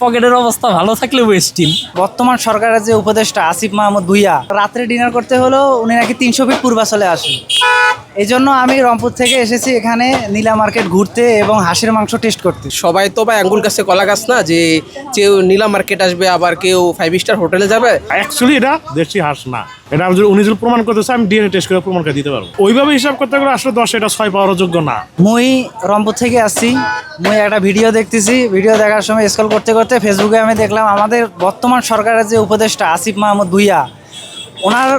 পকেটের অবস্থা ভালো থাকলে ওয়েস্টিন। বর্তমান সরকারের যে উপদেষ্টা আসিফ মাহমুদ ভুইয়া রাত্রে ডিনার করতে হলেও উনি নাকি 300 ফিট পূর্বাচলে আসেন। এই জন্য আমি রংপুর থেকে এসেছি এখানে নীলা মার্কেট ঘুরতে এবং হাঁসের মাংস টেস্ট করতে। সবাই তো ভাই আঙ্গুল গাছে কলা গাছ না যে কেউ নীলা মার্কেট আসবে আবার কেউ 5 স্টার হোটেলে যাবে। অ্যাকচুয়ালি এটা দেশি হাঁস না, এটা উনি যদি প্রমাণ করতেছে আমি ডিএনএ টেস্ট করে প্রমাণ করে দিতে পারবো। ওইভাবে হিসাব করতে গেলে আসলে 10 এটা 6 পাওয়ার যোগ্য না। মুই রংপুর থেকে আসছি, মুই একটা ভিডিও দেখতেছি, ভিডিও দেখার সময় স্ক্রল করতে করতে ফেসবুকে আমি দেখলাম আমাদের বর্তমান সরকারের যে উপদেষ্টা আসিফ মাহমুদ ভুইয়া ওনার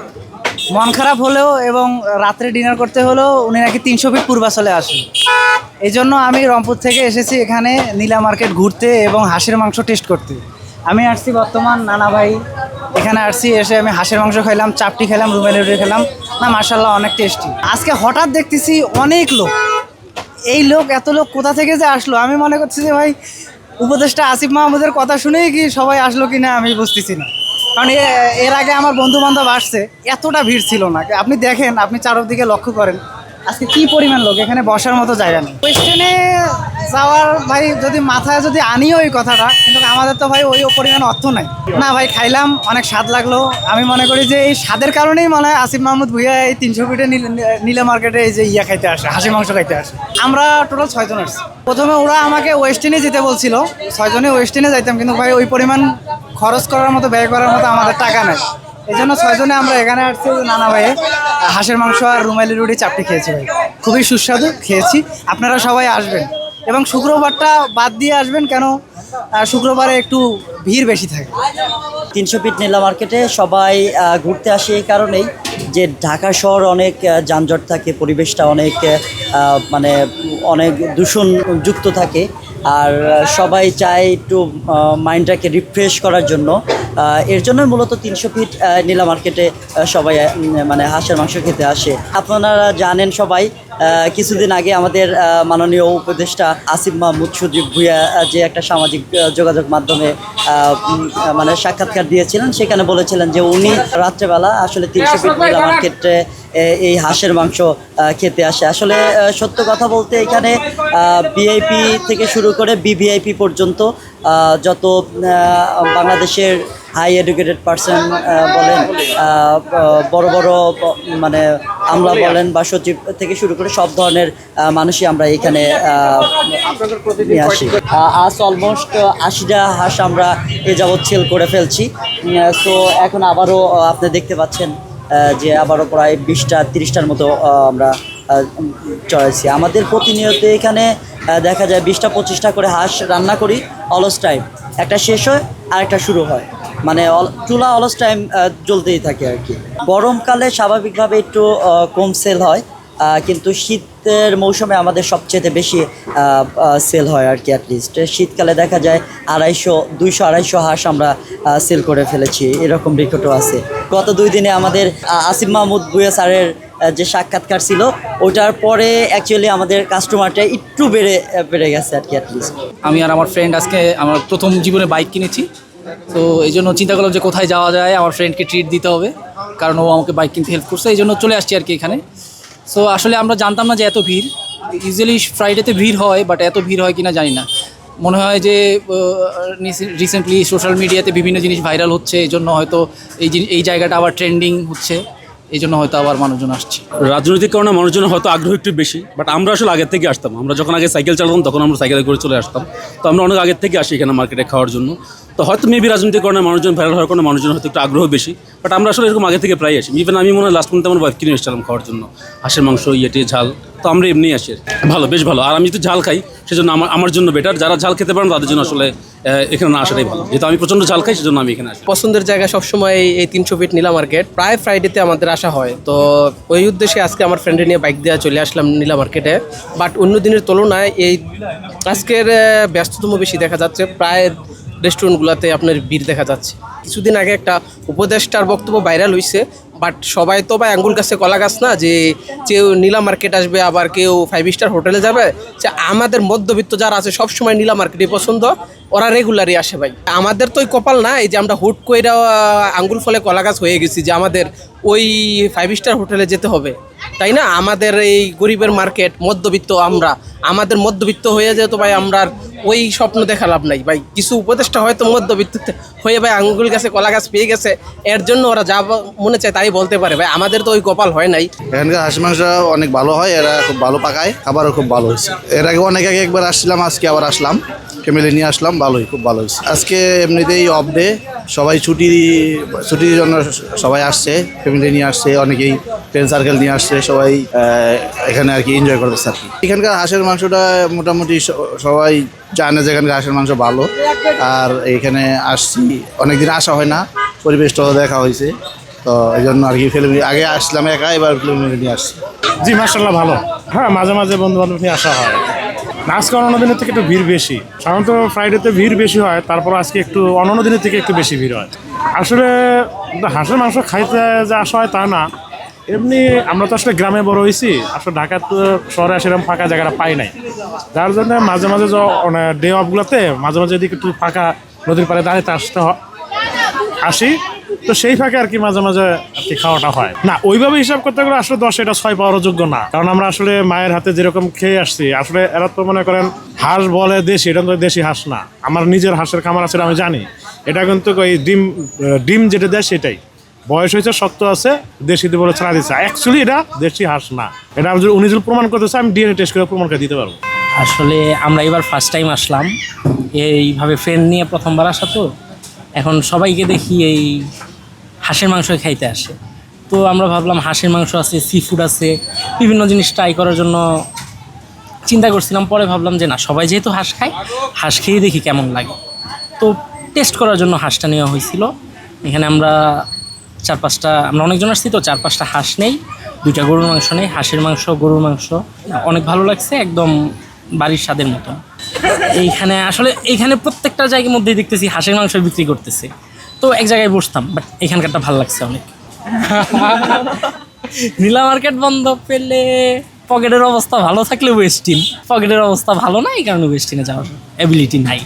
মন খারাপ হলেও এবং রাত্রে ডিনার করতে হলেও উনি নাকি 300 ফিট পূর্বাচলে আসেন। এই জন্য আমি রংপুর থেকে এসেছি এখানে নীলা মার্কেট ঘুরতে এবং হাঁসের মাংস টেস্ট করতে। আমি আসছি বর্তমান নানা ভাই এখানে আসছি, এসে আমি হাঁসের মাংস খাইলাম, চাপটি খেলাম, রুমেলি রুটি খেলাম, না মাশাআল্লাহ অনেক টেস্টি। আজকে হঠাৎ দেখতেছি অনেক লোক, এই লোক এত লোক কোথা থেকে যে আসলো, আমি মনে করছি যে ভাই উপদেষ্টা আসিফ মাহমুদের কথা শুনেই কি সবাই আসলো কি না আমি বুঝতেছি না। কারণ এর আগে আমার বন্ধু বান্ধব আসছে, এতটা ভিড় ছিল না। আপনি দেখেন, আপনি চারদিকে লক্ষ্য করেন আজকে কি পরিমাণ লোক, এখানে বসার মতো জায়গা নেই। ওয়েস্টার্নে যাওয়ার ভাই যদি মাথায় যদি আনিও ওই কথাটা, কিন্তু আমাদের তো ভাই ওই পরিমাণ অর্থ নাই না। ভাই খাইলাম, অনেক স্বাদ লাগলো। আমি মনে করি যে এই স্বাদের কারণেই মনে হয় আসিফ মাহমুদ ভুইয়া এই 300 ফিটে নীলা মার্কেটে এই যে খাইতে আসে, হাঁসি মাংস খাইতে আসে। আমরা টোটাল 6 জন আসছি। প্রথমে ওরা আমাকে ওয়েস্টার্নে যেতে বলছিল, 6 জনে ওয়েস্টার্নে যাইতাম, কিন্তু ভাই ওই পরিমাণ খরচ করার মতো, ব্যয় করার মতো আমাদের টাকা নাই। এই জন্য 6 জনে আমরা এখানে আসছি নানা ভাইয়ে হাঁসের মাংস আর রুমালি রুটি চাপটি খেয়েছি। ভাই খুবই সুস্বাদু খেয়েছি, আপনারা সবাই আসবেন এবং শুক্রবারটা বাদ দিয়ে আসবেন, কেন শুক্রবারে একটু ভিড় বেশি থাকে। 300 ফিট নীলা মার্কেটে সবাই ঘুরতে আসে এই কারণেই যে ঢাকা শহর অনেক যানজট থাকে, পরিবেশটা অনেক মানে অনেক দূষণযুক্ত থাকে, আর সবাই চায় একটু মাইন্ডটাকে রিফ্রেশ করার জন্য। এর জন্য মূলত 300 ফিট নীলা মার্কেটে সবাই মানে হাঁসের মাংস খেতে আসে। আপনারা জানেন সবাই, কিছুদিন আগে আমাদের মাননীয় উপদেষ্টা আসিফ মাহমুদ সজীব ভুইয়া যে একটা সামাজিক যোগাযোগ মাধ্যমে মানে সাক্ষাৎকার দিয়েছিলেন, সেখানে বলেছিলেন যে উনি রাত্রেবেলা আসলে 300 ফিট নীলা মার্কেটে এই হাঁসের মাংস খেতে আসে। আসলে সত্য কথা বলতে এখানে ভিআইপি থেকে শুরু করে বিভিআইপি পর্যন্ত যত বাংলাদেশের হাই এডুকেটেড পার্সন বলেন, বড় বড় মানে আমলা বলেন বা সচিব থেকে শুরু করে সব ধরনের মানুষই আমরা এখানে নিয়ে আসি। আজ অলমোস্ট 80টা হাঁস আমরা এ যাবৎ সেল করে ফেলছি। সো এখন আবারও আপনি দেখতে পাচ্ছেন যে আবারও প্রায় 20-30টার মতো আমরা চড়াইছি। আমাদের প্রতিনিয়ত এখানে দেখা যায় 20-25টা করে হাঁস রান্না করি অলস টাইম, একটা শেষ হয় আর একটা শুরু হয়, মানে চুলা অলস টাইম জ্বলতেই থাকে আর কি। গরমকালে স্বাভাবিকভাবে একটু কম সেল হয়, কিন্তু শীতের মৌসুমে আমাদের সবচেয়ে বেশি সেল হয় আর কি। অ্যাটলিস্ট শীতকালে দেখা যায় 200-250 হাঁস আমরা সেল করে ফেলেছি, এরকম রেকর্ডও আছে। গত 2 দিনে আমাদের আসিফ মাহমুদ ভুইয়া স্যারের যে সাক্ষাৎকার ছিল ওটার পরে অ্যাকচুয়ালি আমাদের কাস্টমারটা একটু বেড়ে গেছে আর কি। অ্যাটলিস্ট আমি আর আমার ফ্রেন্ড আজকে আমার প্রথম জীবনে বাইক কিনেছি, তো এই জন্য চিন্তা করলাম যে কোথায় যাওয়া যায়, আমার ফ্রেন্ডকে ট্রিট দিতে হবে, কারণ ও আমাকে বাইক কিনতে হেল্প করছে, এই জন্য চলে আসছি আর কি এখানে। সো আসলে আমরা জানতাম না যে এত ভিড়। ইউজুয়ালি ফ্রাইডেতে ভিড় হয়, বাট এত ভিড় হয় কিনা জানি না। মনে হয় যে রিসেন্টলি সোশ্যাল মিডিয়াতে বিভিন্ন জিনিস ভাইরাল হচ্ছে, এই জন্য হয়তো এই জায়গাটা আবার ট্রেন্ডিং হচ্ছে, এই জন্য হয়তো আবার মানুষজন আসছে। রাজনৈতিক কারণে মানুষজন হয়তো আগ্রহ একটু বেশি, বাট আমরা আসলে আগের থেকে আসতাম। আমরা যখন আগে সাইকেল চালাতাম তখন আমরা সাইকেলে করে চলে আসতাম, তো আমরা অনেক আগের থেকে আসি এখানে মার্কেটে খাওয়ার জন্য। তো হয়তো মেবি রাজনৈতিক কারণে মানুষজন ভাইরাল হওয়ার কারণে মানুষজন হয়তো একটু আগ্রহ বেশি, বাট আমরা আসলে এরকম আগে থেকে প্রায় আসি। ইভেন আমি মনে হয় লাস্ট মান্থে আমার ওয়াইফ কিনে এসেছিলাম খাওয়ার জন্য হাঁসের মাংস, ঝাল। তো আমরা এমনি আসি, ভালো, বেশ ভালো। আর আমি তো ঝাল খাই, সেজন্য আমার জন্য বেটার। যারা ঝাল খেতে পারেন তাদের জন্য আসলে এখানে না আসাটাই ভালো, যেহেতু আমি প্রচণ্ড ঝাল খাই, সেজন্য আমি এখানে আসি। পছন্দের জায়গা সবসময় এই 300 ফিট নীলা মার্কেট, প্রায় ফ্রাইডেতে আমাদের আসা হয়। তো ওই উদ্দেশ্যে আজকে আমার ফ্রেন্ডে নিয়ে বাইক দিয়ে চলে আসলাম নীলা মার্কেটে। বাট অন্য দিনের তুলনায় এই আজকের ব্যস্ততম বেশি দেখা যাচ্ছে, প্রায় রেস্টুরেন্টগুলোতে আপনার ভিড় দেখা যাচ্ছে। কিছুদিন আগে একটা উপদেষ্টার বক্তব্য ভাইরাল হয়েছে, বাট সবাই তো ভাই আঙ্গুল গাছে কলা গাছ না যে কেউ নীলা মার্কেট আসবে আবার কেউ 5 স্টার হোটেলে যাবে। যে আমাদের মধ্যবিত্ত যারা আছে সবসময় নীলা মার্কেটই পছন্দ, ওরা রেগুলারই আসে ভাই। আমাদের তো ওই কপাল না এই যে আমরা হুট কইরা আঙ্গুল ফলে কলা গাছ হয়ে গেছি, যে আমাদের ওই 5 স্টার হোটেলে যেতে হবে, তাই না? আমাদের এই গরিবের মার্কেট, মধ্যবিত্ত আমরা, আমাদের মধ্যবিত্ত হয়ে যেত ভাই, আমরা আর ওই স্বপ্ন দেখা লাভ নাই ভাই। কিছু উপদেষ্টা হয়তো মধ্যবিত্ত হয়ে ভাই আঙ্গুল গাছে কলা গাছ পেয়ে গেছে, এর জন্য ওরা যা মনে চায় তাই বলতে পারে ভাই। আমাদের তো ওই কপাল হয় নাই। এখানকার হাঁস মাংস অনেক ভালো হয়, এরা খুব ভালো পাকায়, খাবারও খুব ভালো হয়েছে। এর আগে অনেক আগে একবার আসছিলাম, আজকে আবার আসলাম, ফ্যামিলি নিয়ে আসলাম, ভালোই, খুব ভালো হয়েছে। আজকে এমনিতেই অফ ডে, সবাই ছুটির জন্য সবাই আসছে, ফ্যামিলি নিয়ে আসছে, অনেকেই ফ্রেন্ড সার্কেল নিয়ে আসছে, সবাই এখানে আর কি এনজয় করতেছে আর কি। এখানকার হাঁসের মাংসটা মোটামুটি সবাই জানে যে এখানকার হাঁসের মাংস ভালো। আর এখানে আসছি, অনেকদিন আসা হয় না, পরিবেশটাও দেখা হয়েছে, তো এই জন্য আর কি ফ্যামিলি, আগে আসলাম একা, এবার ফ্যামিলি নিয়ে আসছি। জি মাশাআল্লাহ ভালো। হ্যাঁ, মাঝে মাঝে বন্ধু বান্ধব নিয়ে আসা হয়। আজকে অন্য দিনের থেকে একটু ভিড় বেশি, সাধারণত ফ্রাইডেতে ভিড় বেশি হয়, তারপর আজকে একটু অন্য দিনের থেকে একটু বেশি ভিড় হয়। আসলে হাঁসের মাংস খাইতে যে আসা হয় তা না, এমনি আমরা তো আসলে গ্রামে বড় হয়েছি, আসলে ঢাকার তো শহরে সেরকম ফাঁকা জায়গাটা পাই নাই, যার জন্য মাঝে মাঝে ডে অফগুলোতে মাঝে মাঝে এদিকে একটু ফাঁকা নদীর পাড়ে দাঁড়িয়ে আসি, তো সেই ফাঁকে আর কি মাঝে মাঝে আর কি খাওয়াটা হয় না। ওইভাবে হিসাব করতে গেলে আসলে 10 এটা 6 পাওয়ার যোগ্য না, কারণ আমরা আসলে মায়ের হাতে যেরকম খেয়ে আসছি, আসলে এরা তো মনে করেন হাঁস বলে দেশি, এটা তো দেশি হাঁস না। আমার নিজের হাঁসের খামার আছে, আমি জানি এটা কিন্তু ওই ডিম যেটা দেয় সেটাই, বয়স হয়েছে, শক্ত আছে, দেশিতে বলে ছাড়া দিচ্ছে। অ্যাকচুয়ালি এটা দেশি হাঁস না, এটা উনি যদি প্রমাণ করতেছে, আমি ডিএনএ টেস্ট করে প্রমাণ করে দিতে পারবো। আসলে আমরা এবার ফার্স্ট টাইম আসলাম, এইভাবে ফ্রেন্ড নিয়ে প্রথমবার আসা, তো এখন সবাইকে দেখি এই হাঁসের মাংস খাইতে আসে, তো আমরা ভাবলাম হাঁসের মাংস আছে, সি ফুড আছে, বিভিন্ন জিনিস ট্রাই করার জন্য চিন্তা করছিলাম। পরে ভাবলাম যে না, সবাই যেহেতু হাঁস খায়, হাঁস খেয়ে দেখি কেমন লাগে, তো টেস্ট করার জন্য হাঁসটা নেওয়া হয়েছিল। এখানে আমরা 4-5টা, আমরা অনেকজন আসছি, তো 4-5টা হাঁস নেই, 2টা গরুর মাংস নেই, হাঁসের মাংস, গরুর মাংস, অনেক ভালো লাগছে, একদম বাড়ির স্বাদের মতো। এইখানে প্রত্যেকটা জায়গার মধ্যেই দেখতেছি হাঁসের মাংস বিক্রি করতেছে, তো এক জায়গায় বসতাম, বাট এখানকারটা ভালো লাগছে অনেক। নীলা মার্কেট বন্ধ পেলে পকেটের অবস্থা ভালো থাকলে ওয়েস্টিন, পকেটের অবস্থা ভালো না, এই কারণে ওয়েস্টিনে যাওয়ার অ্যাবিলিটি নাই।